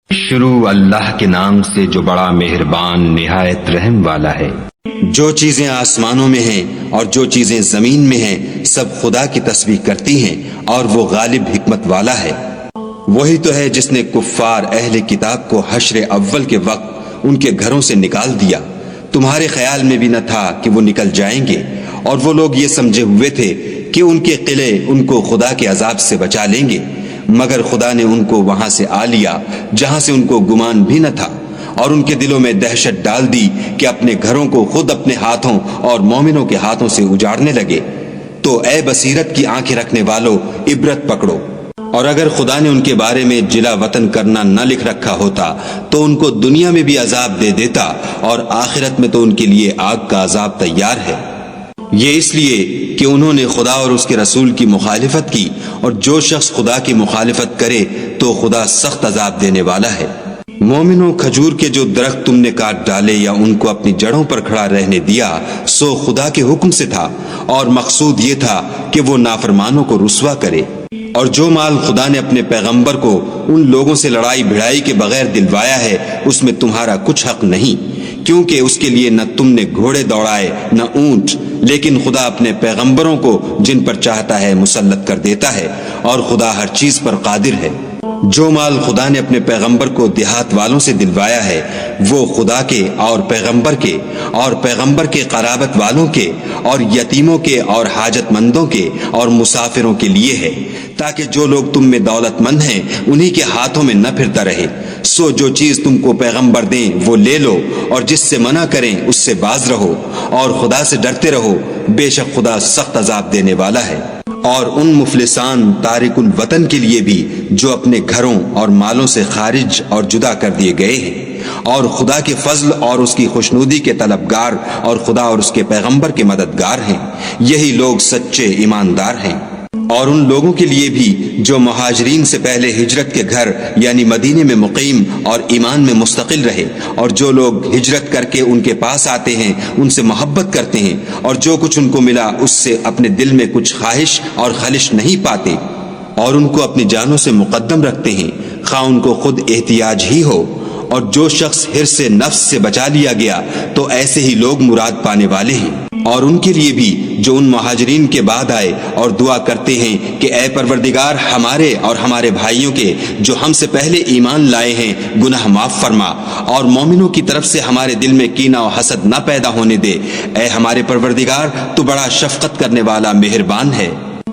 شروع اللہ کے نام سے جو بڑا مہربان نہایت رحم والا ہے۔ جو چیزیں آسمانوں میں ہیں اور جو چیزیں زمین میں ہیں سب خدا کی تسبیح کرتی ہیں اور وہ غالب حکمت والا ہے۔ وہی تو ہے جس نے کفار اہل کتاب کو حشر اول کے وقت ان کے گھروں سے نکال دیا، تمہارے خیال میں بھی نہ تھا کہ وہ نکل جائیں گے، اور وہ لوگ یہ سمجھے ہوئے تھے کہ ان کے قلعے ان کو خدا کے عذاب سے بچا لیں گے، مگر خدا نے ان کو وہاں سے آ لیا جہاں سے ان کو گمان بھی نہ تھا، اور ان کے دلوں میں دہشت ڈال دی کہ اپنے گھروں کو خود اپنے ہاتھوں اور مومنوں کے ہاتھوں سے اجاڑنے لگے۔ تو اے بصیرت کی آنکھیں رکھنے والو، عبرت پکڑو، اور اگر خدا نے ان کے بارے میں جلا وطن کرنا نہ لکھ رکھا ہوتا تو ان کو دنیا میں بھی عذاب دے دیتا، اور آخرت میں تو ان کے لیے آگ کا عذاب تیار ہے۔ یہ اس لیے کہ انہوں نے خدا اور اس کے رسول کی مخالفت کی، اور جو شخص خدا کی مخالفت کرے تو خدا سخت عذاب دینے والا ہے۔ مومنوں، کھجور کے جو درخت تم نے کاٹ ڈالے یا ان کو اپنی جڑوں پر کھڑا رہنے دیا سو خدا کے حکم سے تھا، اور مقصود یہ تھا کہ وہ نافرمانوں کو رسوا کرے۔ اور جو مال خدا نے اپنے پیغمبر کو ان لوگوں سے لڑائی بھڑائی کے بغیر دلوایا ہے اس میں تمہارا کچھ حق نہیں، کیونکہ اس کے لیے نہ تم نے گھوڑے دوڑائے نہ اونٹ، لیکن خدا اپنے پیغمبروں کو جن پر چاہتا ہے مسلط کر دیتا ہے، اور خدا ہر چیز پر قادر ہے۔ جو مال خدا نے اپنے پیغمبر کو دیہات والوں سے دلوایا ہے وہ خدا کے اور پیغمبر کے قرابت والوں کے اور یتیموں کے اور حاجت مندوں کے اور مسافروں کے لیے ہے، تاکہ جو لوگ تم میں دولت مند ہیں انہی کے ہاتھوں میں نہ پھرتا رہے۔ سو جو چیز تم کو پیغمبر دیں وہ لے لو، اور جس سے منع کریں اس سے باز رہو، اور خدا سے ڈرتے رہو، بے شک خدا سخت عذاب دینے والا ہے۔ اور ان مفلسان تارک الوطن کے لیے بھی جو اپنے گھروں اور مالوں سے خارج اور جدا کر دیے گئے ہیں، اور خدا کے فضل اور اس کی خوشنودی کے طلبگار اور خدا اور اس کے پیغمبر کے مددگار ہیں، یہی لوگ سچے ایماندار ہیں۔ اور ان لوگوں کے لیے بھی جو مہاجرین سے پہلے ہجرت کے گھر یعنی مدینے میں مقیم اور ایمان میں مستقل رہے، اور جو لوگ ہجرت کر کے ان کے پاس آتے ہیں ان سے محبت کرتے ہیں، اور جو کچھ ان کو ملا اس سے اپنے دل میں کچھ خواہش اور خلش نہیں پاتے، اور ان کو اپنی جانوں سے مقدم رکھتے ہیں، خواہ ان کو خود احتیاج ہی ہو۔ اور جو شخص حرص سے نفس سے بچا لیا گیا تو ایسے ہی لوگ مراد پانے والے ہیں۔ اور ان کے لیے بھی جو ان مہاجرین کے بعد آئے اور دعا کرتے ہیں کہ اے پروردگار ہمارے اور ہمارے بھائیوں کے جو ہم سے پہلے ایمان لائے ہیں گناہ معاف فرما، اور مومنوں کی طرف سے ہمارے دل میں کینہ و حسد نہ پیدا ہونے دے، اے ہمارے پروردگار تو بڑا شفقت کرنے والا مہربان ہے۔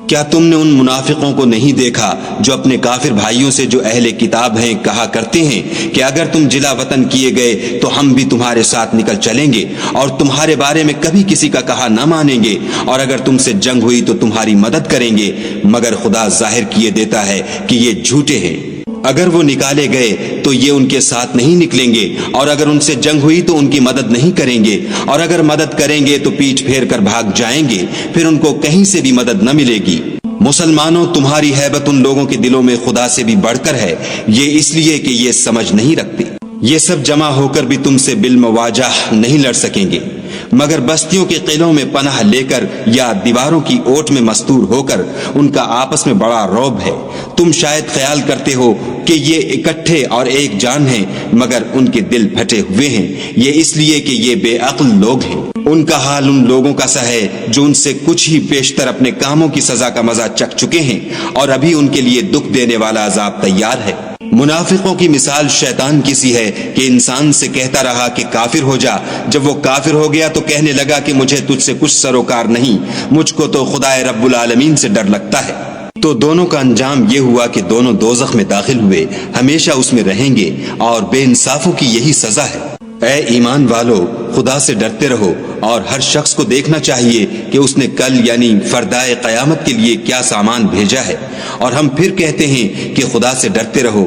کیا تم نے ان منافقوں کو نہیں دیکھا جو اپنے کافر بھائیوں سے جو اہل کتاب ہیں کہا کرتے ہیں کہ اگر تم جلا وطن کیے گئے تو ہم بھی تمہارے ساتھ نکل چلیں گے، اور تمہارے بارے میں کبھی کسی کا کہا نہ مانیں گے، اور اگر تم سے جنگ ہوئی تو تمہاری مدد کریں گے، مگر خدا ظاہر کیے دیتا ہے کہ یہ جھوٹے ہیں۔ اگر وہ نکالے گئے تو یہ ان کے ساتھ نہیں نکلیں گے، اور اگر ان سے جنگ ہوئی تو ان کی مدد نہیں کریں گے، اور اگر مدد کریں گے تو پیٹھ پھیر کر بھاگ جائیں گے، پھر ان کو کہیں سے بھی مدد نہ ملے گی۔ مسلمانوں، تمہاری ہیبت ان لوگوں کے دلوں میں خدا سے بھی بڑھ کر ہے، یہ اس لیے کہ یہ سمجھ نہیں رکھتے۔ یہ سب جمع ہو کر بھی تم سے بالمواجہ نہیں لڑ سکیں گے، مگر بستیوں کے قلعوں میں پناہ لے کر یا دیواروں کی اوٹ میں مستور ہو کر ان کا آپس میں بڑا رعب ہے۔ تم شاید خیال کرتے ہو کہ یہ اکٹھے اور ایک جان ہیں، مگر ان کے دل پھٹے ہوئے ہیں، یہ اس لیے کہ یہ بے عقل لوگ ہیں۔ ان کا حال ان لوگوں کا سا ہے جو ان سے کچھ ہی پیشتر اپنے کاموں کی سزا کا مزہ چکھ چکے ہیں، اور ابھی ان کے لیے دکھ دینے والا عذاب تیار ہے۔ منافقوں کی مثال شیطان کی سی ہے کہ انسان سے کہتا رہا کہ کافر ہو جا، جب وہ کافر ہو گیا تو کہنے لگا کہ مجھے تجھ سے کچھ سروکار نہیں، مجھ کو تو خدا رب العالمین سے ڈر لگتا ہے۔ تو دونوں کا انجام یہ ہوا کہ دونوں دوزخ میں داخل ہوئے، ہمیشہ اس میں رہیں گے، اور بے انصافوں کی یہی سزا ہے۔ اے ایمان والو، خدا سے ڈرتے رہو، اور ہر شخص کو دیکھنا چاہیے کہ اس نے کل یعنی فردائے قیامت کے لیے کیا سامان بھیجا ہے، اور ہم پھر کہتے ہیں کہ خدا سے ڈرتے رہو،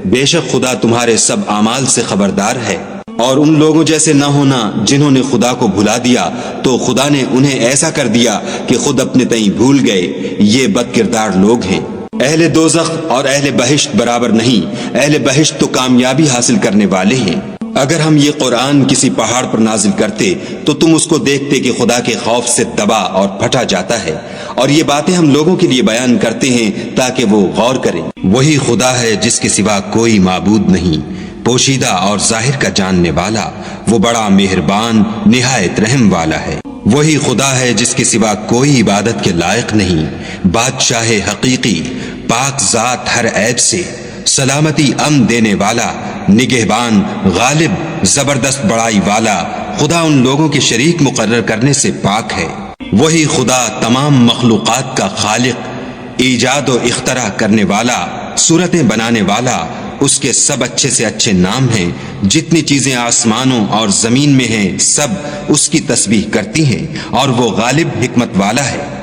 بے شک خدا تمہارے سب اعمال سے خبردار ہے۔ اور ان لوگوں جیسے نہ ہونا جنہوں نے خدا کو بھلا دیا تو خدا نے انہیں ایسا کر دیا کہ خود اپنے تئیں بھول گئے، یہ بد کردار لوگ ہیں۔ اہل دوزخ اور اہل بہشت برابر نہیں، اہل بہشت تو کامیابی حاصل کرنے والے ہیں۔ اگر ہم یہ قرآن کسی پہاڑ پر نازل کرتے تو تم اس کو دیکھتے کہ خدا کے خوف سے دبا اور پھٹا جاتا ہے، اور یہ باتیں ہم لوگوں کے لیے بیان کرتے ہیں تاکہ وہ غور کریں۔ وہی خدا ہے جس کے سوا کوئی معبود نہیں، پوشیدہ اور ظاہر کا جاننے والا، وہ بڑا مہربان نہایت رحم والا ہے۔ وہی خدا ہے جس کے سوا کوئی عبادت کے لائق نہیں، بادشاہ حقیقی، پاک ذات ہر عیب سے، سلامتی امن دینے والا، نگہبان، غالب، زبردست بڑائی والا، خدا ان لوگوں کے شریک مقرر کرنے سے پاک ہے۔ وہی خدا تمام مخلوقات کا خالق، ایجاد و اختراع کرنے والا، صورتیں بنانے والا، اس کے سب اچھے سے اچھے نام ہیں۔ جتنی چیزیں آسمانوں اور زمین میں ہیں سب اس کی تسبیح کرتی ہیں، اور وہ غالب حکمت والا ہے۔